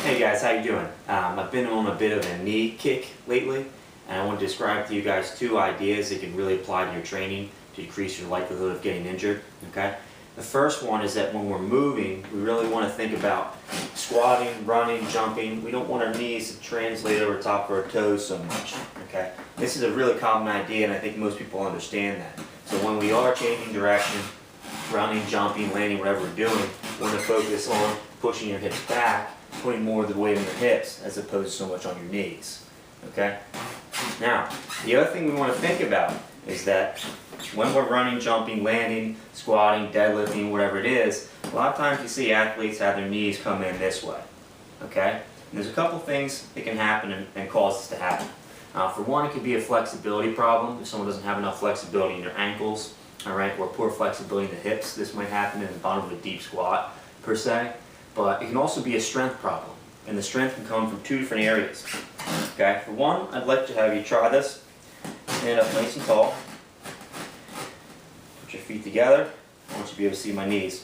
Hey guys, how you doing? I've been on a bit of a knee kick lately, and I want to describe to you guys two ideas that can really apply to your training to decrease your likelihood of getting injured. Okay? The first one is that when we're moving, we really want to think about squatting, running, jumping. We don't want our knees to translate over top of our toes so much. Okay? This is a really common idea, and I think most people understand that. So when we are changing direction, running, jumping, landing, whatever we're doing, we want to focus on pushing your hips back, putting more of the weight on your hips as opposed to so much on your knees. Okay? Now, the other thing we want to think about is that when we're running, jumping, landing, squatting, deadlifting, whatever it is, a lot of times you see athletes have their knees come in this way. Okay? And there's a couple things that can happen and cause this to happen. For one, it could be a flexibility problem. If someone doesn't have enough flexibility in their ankles, alright, or poor flexibility in the hips, this might happen in the bottom of a deep squat, per se. But it can also be a strength problem, and the strength can come from two different areas. Okay, for one, I'd like to have you try this. Stand up nice and tall. Put your feet together. I want you to be able to see my knees.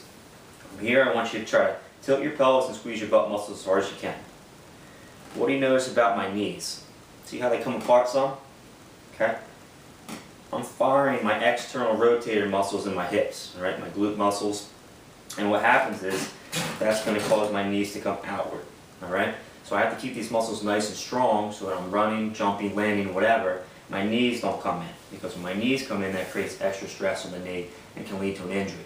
From here, I want you to try to tilt your pelvis and squeeze your butt muscles as hard as you can. What do you notice about my knees? See how they come apart some? Okay. I'm firing my external rotator muscles in my hips, right? My glute muscles. And what happens is, that's going to cause my knees to come outward. Alright? So I have to keep these muscles nice and strong so when I'm running, jumping, landing, whatever, my knees don't come in. Because when my knees come in, that creates extra stress on the knee and can lead to an injury.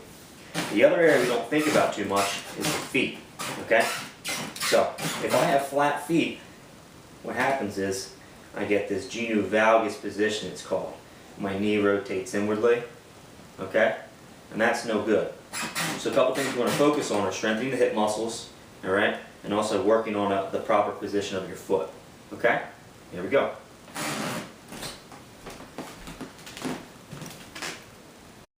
The other area we don't think about too much is the feet. Okay? So, if I have flat feet, what happens is I get this genu valgus position, it's called. My knee rotates inwardly. Okay? And that's no good. So a couple things you want to focus on are strengthening the hip muscles, alright, and also working on the proper position of your foot. Okay? Here we go.